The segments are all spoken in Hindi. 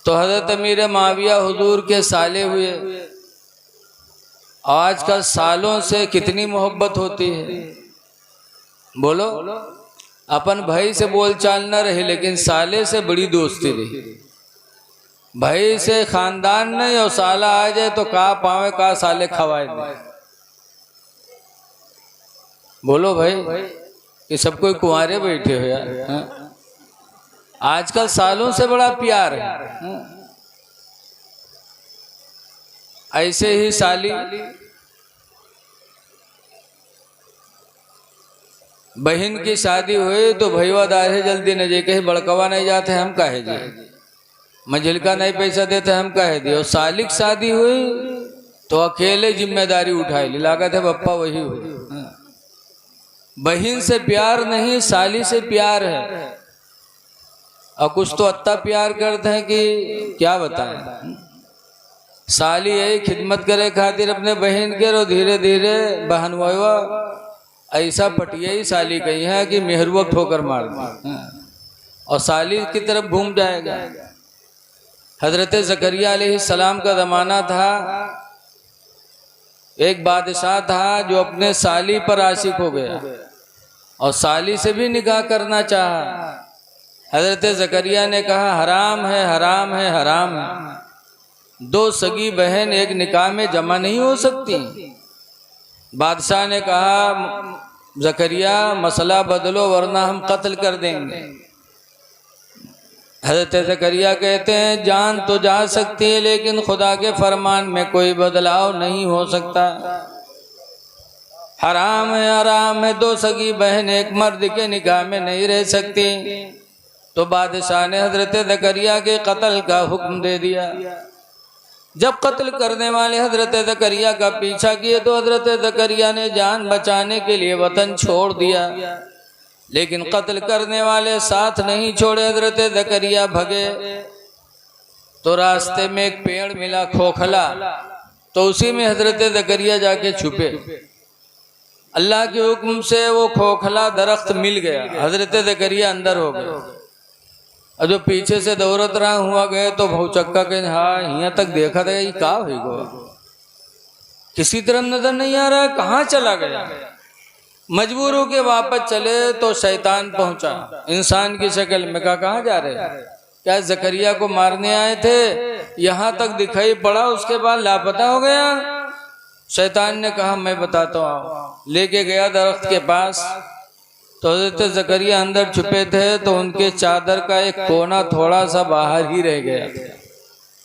तो हज़रत अमीर माविया हुजूर के साले हुए। आजकल सालों से कितनी मोहब्बत होती है, बोलो। अपन भाई से बोलचाल न रहे, लेकिन साले से बड़ी दोस्ती रही। भाई से खानदान नहीं और साला आ जाए तो का पावे का साले खवाए नहीं। बोलो भाई, ये सब कोई कुंवारे बैठे हो यार। आजकल सालों से बड़ा प्यार है। ऐसे ही साली बहन की शादी हुई तो भैया दारे जल्दी न जे, कहे बड़कवा नहीं जाते हम कहे जी, मंजिलका नहीं पैसा देते हम कहे दिए। और साली की शादी हुई तो अकेले जिम्मेदारी उठाई ली, लागत है बप्पा वही हुई। बहन से प्यार नहीं, साली से प्यार है। और कुछ तो अत्ता प्यार करते हैं कि क्या बताएं। साली यही खिदमत करे खातिर अपने बहन के, और धीरे धीरे बहन हुआ ऐसा पटिया ही साली कही है कि मेहरुआ ठोकर मार दी और साली की तरफ घूम जाएगा। हजरत ज़करिया अलैहिस्सलाम का ज़माना था। एक बादशाह था जो अपने साली पर आशिक हो गया और साली से भी निकाह करना चाहा। हजरत ज़करिया ने कहा हराम है, हराम है, हराम है। दो सगी बहन एक निकाह में जमा नहीं हो सकती। बादशाह ने कहा ज़करिया मसला बदलो वरना हम कत्ल कर देंगे। हजरत ज़करिया कहते हैं जान तो जा सकती है लेकिन खुदा के फरमान में कोई बदलाव नहीं हो सकता। हराम है, हराम है। दो सगी बहन एक मर्द के निकाह में नहीं रह सकती। तो बादशाह ने हजरत ज़करिया के कत्ल का हुक्म दे दिया। जब कत्ल करने वाले हजरत ज़करिया का पीछा किए तो हजरत ज़करिया ने जान बचाने के लिए वतन छोड़ दिया, लेकिन कत्ल करने वाले साथ नहीं छोड़े। हजरत ज़करिया भगे तो रास्ते में एक पेड़ मिला खोखला, तो उसी में हजरत ज़करिया जाके छुपे। अल्लाह के हुक्म से वो खोखला दरख्त मिल गया। हजरत ज़करिया अंदर हो गए और जो पीछे से दौड़त रहा हुआ गए तो भौचक्का के हाँ यहाँ तक देखा था ये का हुई गो, किसी तरफ नजर नहीं आ रहा है, कहाँ चला गया। मजबूर होके वापस चले तो शैतान पहुंचा इंसान की शक्ल में। कहाँ जा रहे हैं? क्या ज़करिया को मारने आए थे? यहाँ तक दिखाई पड़ा, उसके बाद लापता हो गया। शैतान ने कहा मैं बताता हूँ। लेके गया दरख्त के पास तो हज़रत ज़करिया अंदर छुपे थे तो उनके चादर का एक कोना थोड़ा सा बाहर ही रह गया।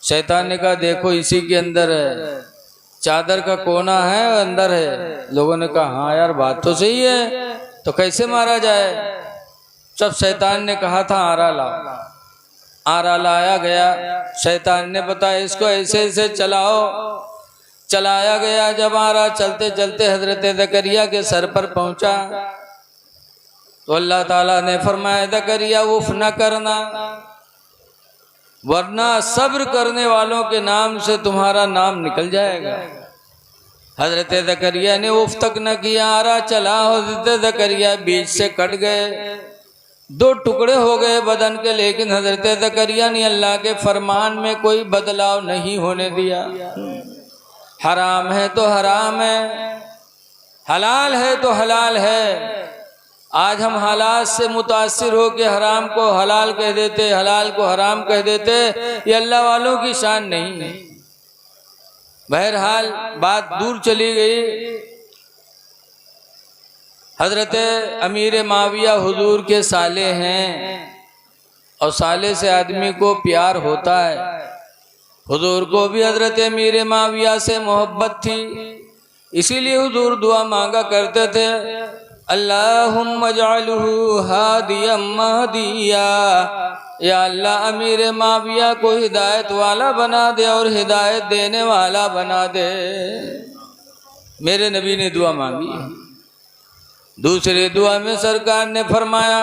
शैतान ने कहा देखो इसी के अंदर है, चादर का कोना है अंदर है। लोगों ने कहा हाँ यार बात तो सही है, तो कैसे मारा जाए? जब शैतान ने कहा था आरा लाओ, आरा लाया गया। शैतान ने बताया इसको ऐसे ऐसे चलाओ। चलाया गया। जब आरा चलते चलते हजरत ज़करिया के सर पर पहुंचा तो अल्लाह ताला ने फरमाया ज़करिया उफ न करना, वरना सब्र करने वालों के नाम से तुम्हारा नाम निकल जाएगा। हजरत ज़करिया ने उफ तक न किया, आरा चला। हजरत ज़करिया बीच से कट गए, दो टुकड़े हो गए बदन के। लेकिन हजरत ज़करिया ने अल्लाह के फरमान में कोई बदलाव नहीं होने दिया। हराम है तो हराम है, हलाल है तो हलाल है। आज हम हालात से मुतासिर हो के हराम को हलाल कह देते, हलाल को हराम कह देते। ये अल्लाह वालों की शान नहीं है। बहरहाल बात दूर चली गई। हजरत अमीर माविया हुजूर के साले हैं और साले से आदमी को प्यार होता है। हुजूर को भी हजरत अमीर माविया से मोहब्बत थी, इसीलिए हुजूर दुआ मांगा करते थे अल्लाहुम्मा जअलहु हादियम महदिया। या अल्लाह अमीर माविया को हिदायत वाला बना दे और हिदायत देने वाला बना दे। मेरे नबी ने दुआ मांगी। दूसरी दुआ में सरकार ने फरमाया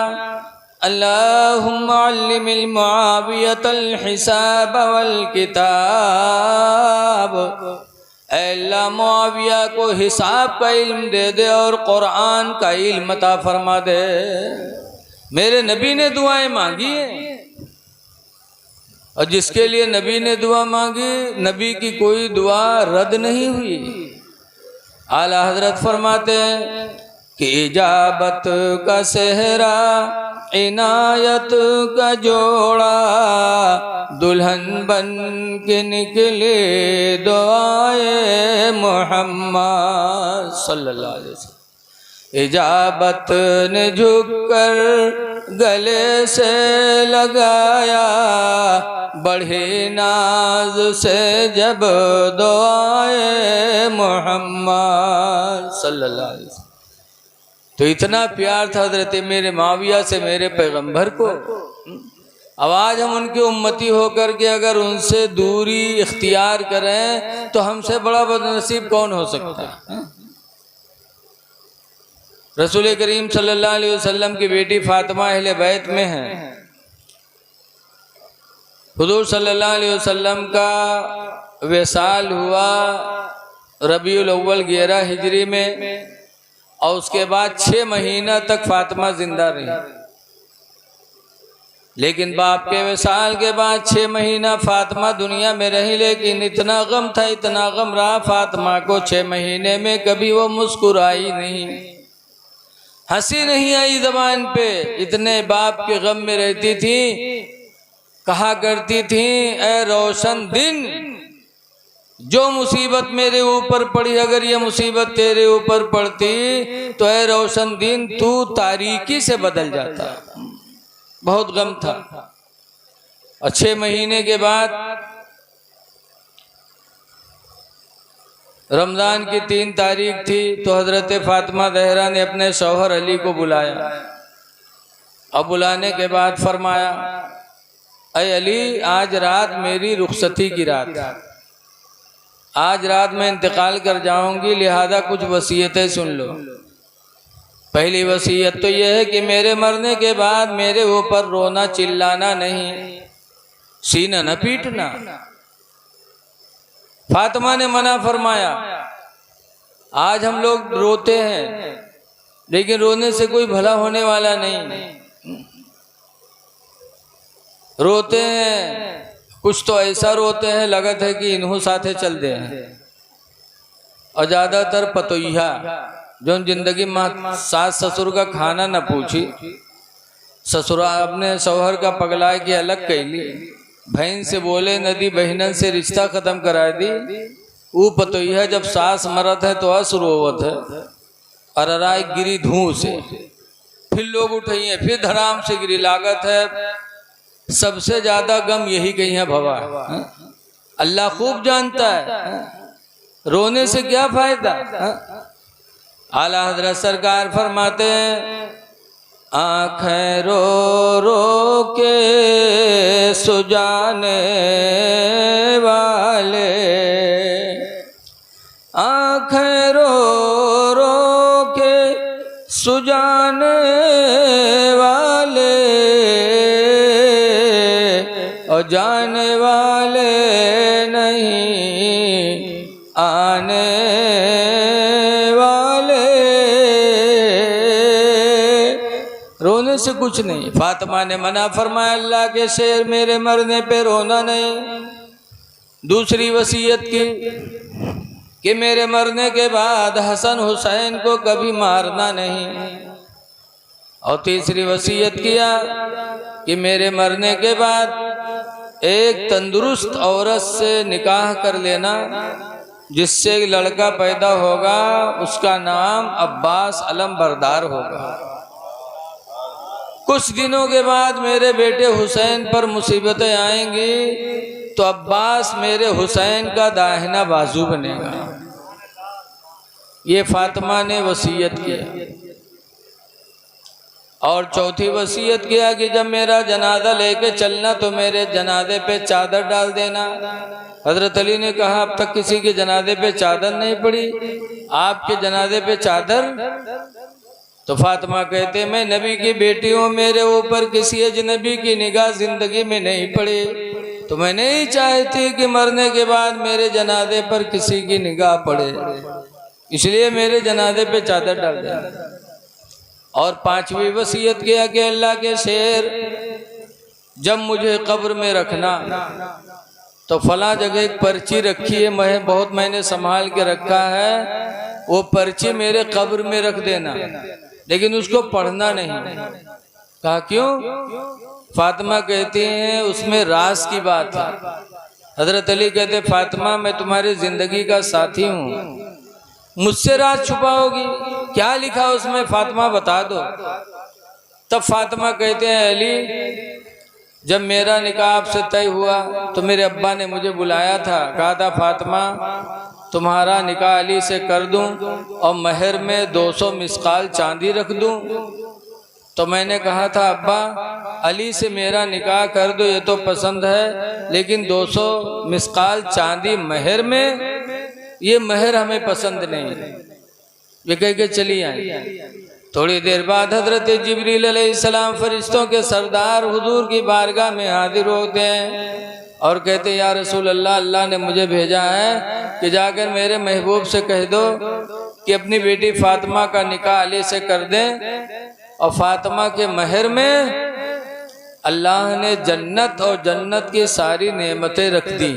अल्लाहुम्मा अल्लिमिल मुआवियतल हिसाब वल किताब। अल्लाह मुआविया को हिसाब का इल्म दे दे और कुरान का इल्म अता फरमा दे। मेरे नबी ने दुआएं मांगी है और जिसके लिए नबी ने दुआ मांगी, नबी की कोई दुआ रद्द नहीं हुई। आला हजरत फरमाते हैं कि इजाबत का सेहरा, इनायत का जोड़ा, दुल्हन बन के निकले दुआए मोहम्मद सल्लल्लाहु अलैहि वसल्लम। इजाबत ने झुककर गले से लगाया, बढ़े नाज से जब दुआए मोहम्मद सल्लल्लाहु अलैहि वसल्लम। तो इतना प्यार था हजरत मेरे माविया से मेरे पैगंबर को। अब आज हम उनके उम्मती होकर के अगर उनसे दूरी इख्तियार करें तो हमसे बड़ा बदनसीब कौन हो सकता है। रसूल करीम सल्लल्लाहु अलैहि वसल्लम की बेटी फातिमा अहले बैत में है। हुजूर सल्लल्लाहु अलैहि वसल्लम का विसाल हुआ रबीउल अव्वल 11 हिजरी में, और उसके बाद 6 महीना तक फातिमा जिंदा रही। लेकिन बाप के विसाल के बाद 6 महीना फातिमा दुनिया में रही, लेकिन इतना गम था, इतना गम रहा फातिमा को 6 महीने में कभी वो मुस्कुराई नहीं, हंसी नहीं आई जबान पे। इतने बाप के गम में रहती थी। कहा करती थी, ए रोशन दिन, जो मुसीबत मेरे ऊपर पड़ी, अगर ये मुसीबत तेरे ऊपर पड़ती तो ए रोशन दिन तू तारीकी से बदल जाता। बहुत गम था। और 6 महीने के बाद रमज़ान की 3 तारीख थी, तो हज़रत फ़ातिमा ज़हरा ने अपने शौहर अली को बुलाया। अब बुलाने के बाद फरमाया, अय अली, आज रात मेरी रुखसती की रात, आज रात मैं इंतकाल कर जाऊंगी, लिहाजा कुछ वसीयतें सुन लो। पहली वसीयत तो यह है कि मेरे मरने के बाद मेरे ऊपर रोना चिल्लाना नहीं, सीना न पीटना। फातिमा ने मना फरमाया। आज हम लोग रोते हैं, लेकिन रोने से कोई भला होने वाला नहीं। रोते हैं, कुछ तो ऐसा रोते हैं लगत है कि इन्हों साथे चल दे हैं। और ज़्यादातर पतोइया जो जिंदगी में सास ससुर का खाना न पूछी, ससुरा अपने शौहर का पगला के अलग कैली, बहन से बोले नदी बहनन से रिश्ता खत्म करा दी। वो पतोइया जब सास मरत है तो असुरोवत है, अराई गिरी धूं से, फिर लोग उठाइए, फिर धराम से गिरी लागत है। सबसे ज्यादा गम यही कही है भवा। अल्लाह खूब जानता है, रोने से क्या फायदा। आला हजरत सरकार फरमाते हैं, आँखें रो रो के सुजाने वाले, आँखें रो रो के सुजाने वाले, और जाने वाले नहीं आने वाले। रोने से कुछ नहीं। फातिमा ने मना फरमाया, अल्लाह के शेर, मेरे मरने पे रोना नहीं। दूसरी वसीयत की कि मेरे मरने के बाद हसन हुसैन को कभी मारना नहीं। और तीसरी वसीयत किया कि मेरे मरने के बाद एक तंदुरुस्त औरत से निकाह कर लेना, जिससे लड़का पैदा होगा उसका नाम अब्बास अलम बरदार होगा। कुछ दिनों के बाद मेरे बेटे हुसैन पर मुसीबतें आएंगी तो अब्बास मेरे हुसैन का दाहिना बाजू बनेगा। ये फातिमा ने वसीयत किया। और चौथी वसीयत किया कि जब मेरा जनाजा लेके चलना तो मेरे जनाजे पे चादर डाल देना। हजरत अली ने कहा, अब तक किसी के जनाजे पे चादर नहीं पड़ी, आपके जनाजे पे चादर। तो फातिमा कहते, मैं नबी की बेटी हूँ, मेरे ऊपर किसी अजनबी की निगाह जिंदगी में नहीं पड़ी, तो मैं नहीं चाहती कि मरने के बाद मेरे जनाजे पर किसी की निगाह पड़े, इसलिए मेरे जनाजे पे चादर डाल देना। और पांचवी वसीयत किया कि अल्लाह के शेर, जब मुझे कब्र में रखना तो फला जगह एक पर्ची रखी है, मैं बहुत मैंने संभाल के रखा है, वो पर्ची मेरे कब्र में रख देना, लेकिन उसको पढ़ना नहीं। कहा क्यों? फातिमा कहती हैं उसमें राज की बात है। हजरत अली कहते फातिमा मैं तुम्हारी जिंदगी का साथी हूँ, मुझसे राज छुपाओगी? क्या लिखा उसमें फातिमा बता दो। तब फातिमा कहते हैं अली जब मेरा निकाह आपसे तय हुआ तो मेरे अब्बा ने मुझे बुलाया था, कहा था फातिमा तुम्हारा निकाह अली से कर दूं और महर में 200 मिस्काल चांदी रख दूं। तो मैंने कहा था अब्बा अली से मेरा निकाह कर दो, ये तो पसंद है, लेकिन 200 मिस्काल चांदी महर में, ये महर हमें पसंद नहीं। ये कह के चली आई। थोड़ी देर बाद हजरत जिब्रील अलैहिस्सलाम फरिश्तों के सरदार हुजूर की बारगाह में हाजिर होते हैं और कहते या रसूल अल्लाह, अल्लाह ने मुझे भेजा है कि जाकर मेरे महबूब से कह दो कि अपनी बेटी फातिमा का निकाह अली से कर दें और फातिमा के महर में अल्लाह ने जन्नत और जन्नत की सारी नेमतें रख दी,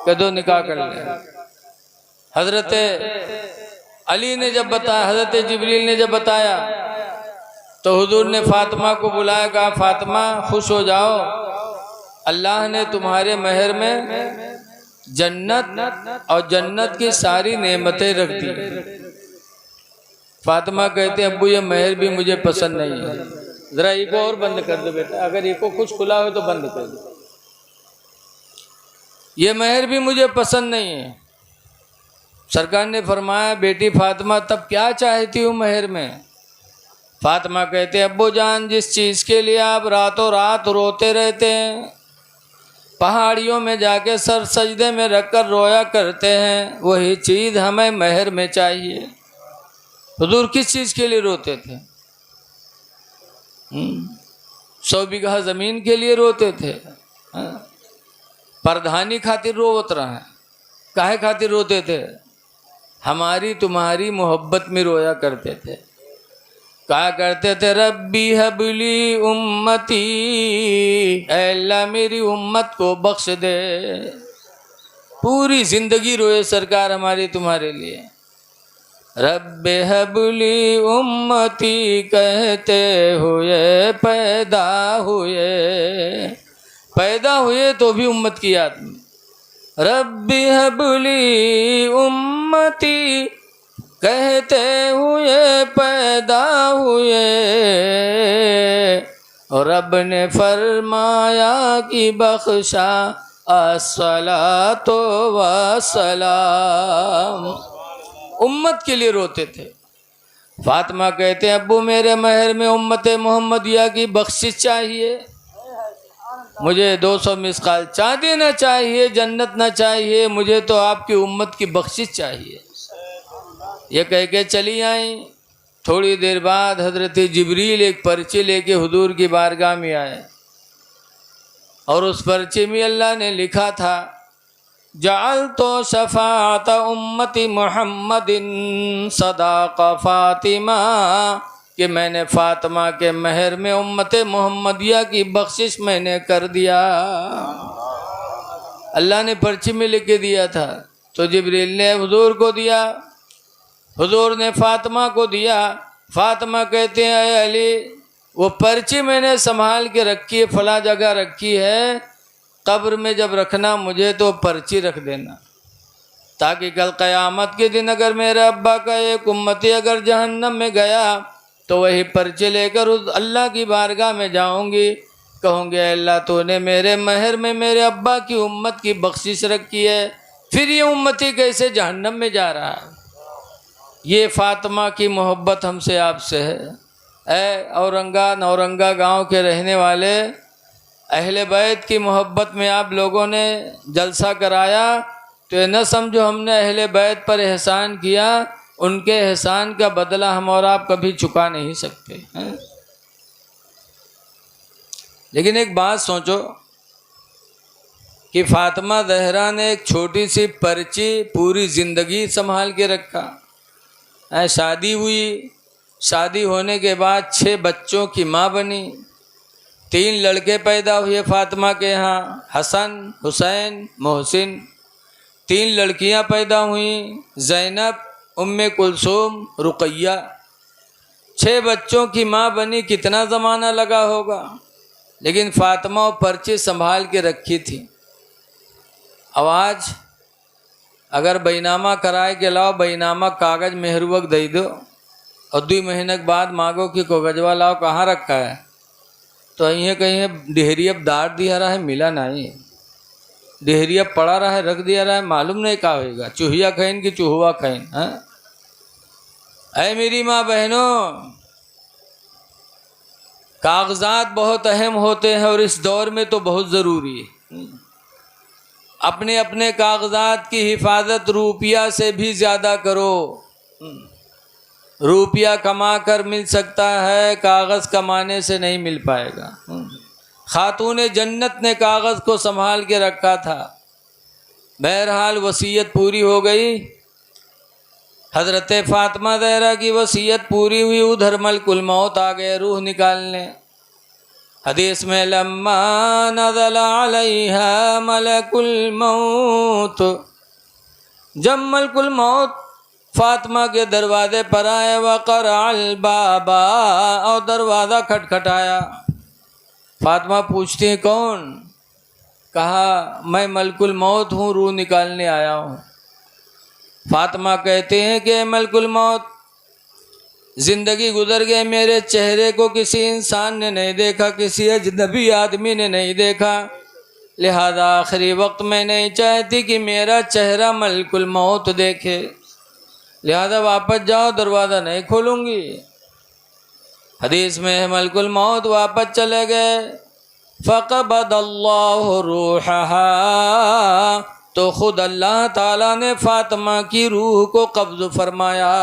कह दो निकाह कर ले। हजरत अली ने जब बताया, हजरत जिब्रील ने जब बताया तो हुजूर ने फातिमा को बुलाया, कहा फातिमा खुश हो जाओ, अल्लाह ने तुम्हारे महर में जन्नत और जन्नत की सारी नेमतें रख दी। फातिमा कहते अब्बू ये महर भी मुझे पसंद नहीं है, जरा इको और बंद कर दो बेटा, अगर इको कुछ खुला हो तो बंद कर दो, ये महर भी मुझे पसंद नहीं है। सरकार ने फरमाया बेटी फातिमा तब क्या चाहती हूँ महर में? फातिमा कहते अब्बू जान जिस चीज़ के लिए आप रातों रात रोते रहते हैं, पहाड़ियों में जाके सर सजदे में रखकर रोया करते हैं, वही चीज़ हमें महर में चाहिए। हुजूर किस चीज़ के लिए रोते थे? 100 बीघा ज़मीन के लिए रोते थे? प्रधानी खातिर रोवत रहे, काहे खातिर रोते थे? हमारी तुम्हारी मोहब्बत में रोया करते थे। कहा करते थे रब्बी हबली उम्मती, अल्लाह मेरी उम्मत को बख्श दे। पूरी जिंदगी रोए सरकार हमारी तुम्हारे लिए। रब्बे हबली उम्मती कहते हुए पैदा हुए तो भी उम्मत की याद में। रब्बी हबली उम्मती कहते हुए पैदा हुए, और रब ने फरमाया कि बख्शा अस्सलातो वस्सलाम। उम्मत के लिए रोते थे। फातिमा कहते हैं अब्बू मेरे महर में उम्मत मोहम्मदिया की बख्शिश चाहिए, मुझे 200 मिस्काल चांदी न चाहिए, जन्नत न चाहिए, मुझे तो आपकी उम्मत की बख्शिश चाहिए। ये कह के चली आई। थोड़ी देर बाद हजरत जिब्रील एक पर्ची लेके हुजूर की बारगाह में आए और उस पर्ची में अल्लाह ने लिखा था जाल तो शफात उम्मती मुहम्मदिन सदाक़ा फातिमा, कि मैंने फातिमा के महर में उम्मत मोहम्मदिया की बख्शिश मैंने कर दिया। अल्लाह ने पर्ची में लिख के दिया था तो जिब्रील ने हुजूर को दिया, हुजूर ने फातिमा को दिया। फातिमा कहते हैं अय अली वो पर्ची मैंने संभाल के रखी है, फला जगह रखी है, कब्र में जब रखना मुझे तो पर्ची रख देना, ताकि कल क़यामत के दिन अगर मेरे अब्बा का एक उम्मती अगर जहन्नम में गया तो वही पर्चे लेकर उस अल्लाह की बारगाह में जाऊंगी, कहूँगे अल्लाह तूने मेरे महर में मेरे अब्बा की उम्मत की बख्शिश रखी है, फिर ये उम्मती कैसे जहन्नम में जा रहा है? ये फातिमा की मोहब्बत हमसे आपसे है। नौरंगा गांव के रहने वाले अहले बैत की मोहब्बत में आप लोगों ने जलसा कराया, तो ये न समझो हमने अहले बैत पर एहसान किया, उनके एहसान का बदला हम और आप कभी चुका नहीं सकते हैं। लेकिन एक बात सोचो कि फातिमा ज़हरा ने एक छोटी सी पर्ची पूरी ज़िंदगी संभाल के रखा। शादी हुई, शादी होने के बाद 6 बच्चों की माँ बनी, 3 लड़के पैदा हुए फातिमा के यहाँ, हसन, हुसैन, मोहसिन। 3 लड़कियाँ पैदा हुई, ज़ैनब, उम्मे कुलसूम, रुक़ैया। 6 बच्चों की माँ बनी, कितना ज़माना लगा होगा, लेकिन फातिमा वो पर्ची संभाल के रखी थी। अब आज अगर बैनामा कराए के लाओ, बैनामा कागज़ मेहरुवक दे दो और 2 महीने के बाद मांगो कि कागजवा लाओ, कहाँ रखा है, तो यहीं कहीं डेहरिया दार दिया रहा है, मिला नहीं। डेहरिया पड़ा रहा है, रख दिया रहा है, मालूम नहीं क्या होगा, चूहिया खैन कि चूहुआ खैन। ऐ मेरी माँ बहनों, कागजात बहुत अहम होते हैं और इस दौर में तो बहुत ज़रूरी है। अपने अपने कागजात की हिफाजत रुपया से भी ज़्यादा करो। रुपया कमा कर मिल सकता है, कागज़ कमाने से नहीं मिल पाएगा। खातून जन्नत ने कागज़ को संभाल के रखा था। बहरहाल वसीयत पूरी हो गई। हज़रत फ़ातिमा ज़हरा की वसीयत पूरी हुई, उधर मलकुल मौत आ गए रूह निकालने। हदीस में लम्मा नज़ल अलैहा मलकुल मौत, जब मलकुल मौत फातिमा के दरवाजे पर आए, वक़रअल बाबा, और दरवाज़ा खटखटाया। फातिमा पूछती हैं कौन? कहा मैं मलकुल मौत हूँ, रूह निकालने आया हूँ। फातिमा कहते हैं कि मलकुल मौत, ज़िंदगी गुजर गई, मेरे चेहरे को किसी इंसान ने नहीं देखा, किसी अजनबी आदमी ने नहीं देखा, लिहाजा आखिरी वक्त मैं नहीं चाहती कि मेरा चेहरा मलकुल मौत देखे, लिहाजा वापस जाओ, दरवाज़ा नहीं खोलूँगी। हदीस में है मलकुल मौत वापस चले गए। फ़क़बदल्लाहु रूहहा, तो खुद अल्लाह ताला ने फातिमा की रूह को कब्ज़ फरमाया।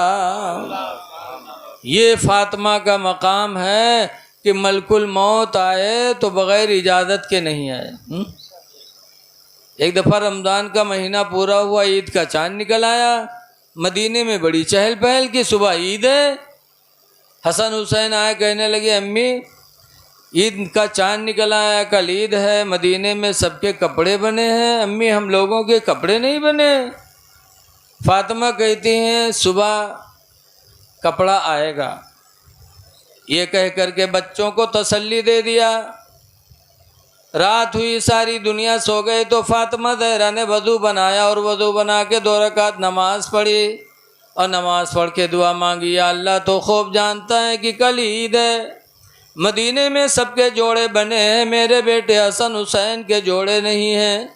ये फातिमा का मकाम है कि मलकुल मौत आए तो बग़ैर इजाज़त के नहीं आए। एक दफ़ा रमज़ान का महीना पूरा हुआ, ईद का चाँद निकल आया, मदीने में बड़ी चहल पहल की, सुबह ईद है। हसन हुसैन आए, कहने लगे अम्मी ईद का चाँद निकल आया, कल ईद है, मदीने में सबके कपड़े बने हैं, अम्मी हम लोगों के कपड़े नहीं बने। फातिमा कहती हैं सुबह कपड़ा आएगा। ये कह कर के बच्चों को तसल्ली दे दिया। रात हुई, सारी दुनिया सो गई, तो फातिमा ज़हरा ने वज़ू बनाया और वज़ू बना के 2 रकात नमाज़ पढ़ी और नमाज़ पढ़ के दुआ मांगी, या अल्लाह तो खूब जानता है कि कल ईद है, मदीने में सबके जोड़े बने हैं, मेरे बेटे हसन हुसैन के जोड़े नहीं हैं,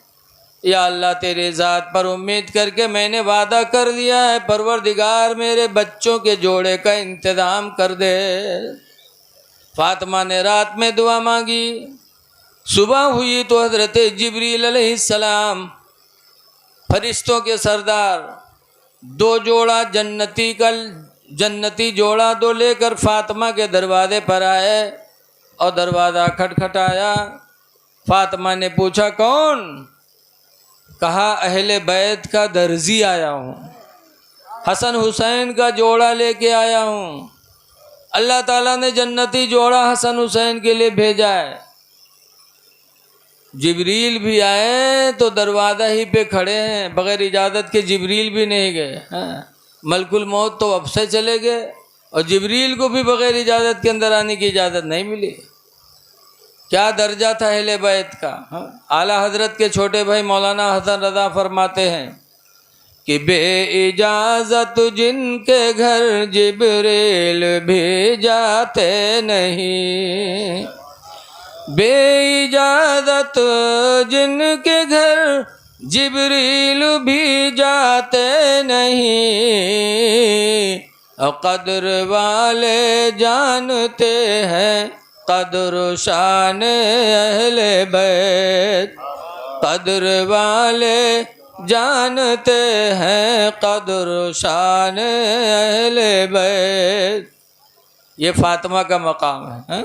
या अल्लाह तेरे ज़ात पर उम्मीद करके मैंने वादा कर दिया है, परवरदिगार मेरे बच्चों के जोड़े का इंतज़ाम कर दे। फातिमा ने रात में दुआ मांगी। सुबह हुई तो हज़रत जिब्रील अलैहिस्सलाम, फरिश्तों के सरदार, 2 जोड़ा जन्नती जोड़ा 2 लेकर फातिमा के दरवाजे पर आए और दरवाज़ा खटखटाया। फातिमा ने पूछा कौन? कहा अहले बैत का दर्जी आया हूँ, हसन हुसैन का जोड़ा लेके आया हूँ। अल्लाह ताला ने जन्नती जोड़ा हसन हुसैन के लिए भेजा है। जिब्रील भी आए तो दरवाज़ा ही पे खड़े हैं, बग़ैर इजाज़त के जिब्रील भी नहीं गए। मलकुल मौत तो अब से चले गए और जिब्रील को भी बग़ैर इजाज़त के अंदर आने की इजाज़त नहीं मिली। क्या दर्जा था अहले बैत का। आला हज़रत के छोटे भाई मौलाना हसन रज़ा फरमाते हैं कि बे इजाज़त जिनके घर जिब्रील भी जाते नहीं, बे इजाज़त जिनके घर जिब्रील भी जाते नहीं, क़द्र वाले जानते हैं क़द्र शान अहले बैत, क़द्र वाले जानते हैं क़द्र शान अहले बैत। ये फातिमा का मकाम है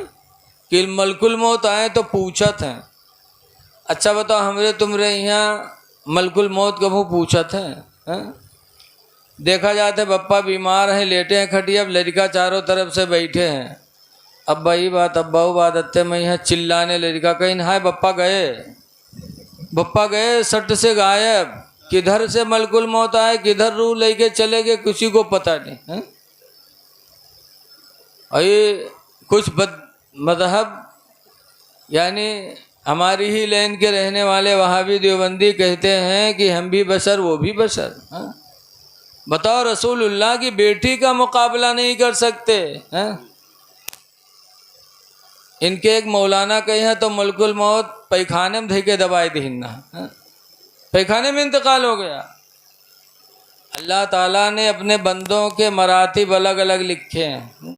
कि मलकुल मौत आए तो पूछत हैं, अच्छा बताओ हमरे तुमरे यहाँ मलकुल मौत कभू पूछत हैं? देखा जाता है बप्पा बीमार हैं, लेटे हैं खटिया, अब लड़का चारों तरफ से बैठे हैं, अब्बा ही बात अब्बा वो बात अत्ते में यहाँ चिल्लाने लगा, कहीं हाय बप्पा गए सट से गायब, किधर से मलकुल मौत आए, किधर रूह लेके चले गए, किसी को पता नहीं है। और ये कुछ मजहब यानी हमारी ही लाइन के रहने वाले वहाबी देवबंदी कहते हैं कि हम भी बशर वो भी बशर। बताओ, रसूलुल्लाह की बेटी का मुकाबला नहीं कर सकते हैं। इनके एक मौलाना कहे हैं तो मुल्कुल मौत पैखाने में धके दबाए दीना, पैखाने में इंतकाल हो गया। अल्लाह ताला ने अपने बंदों के मरातिब अलग अलग लिखे हैं।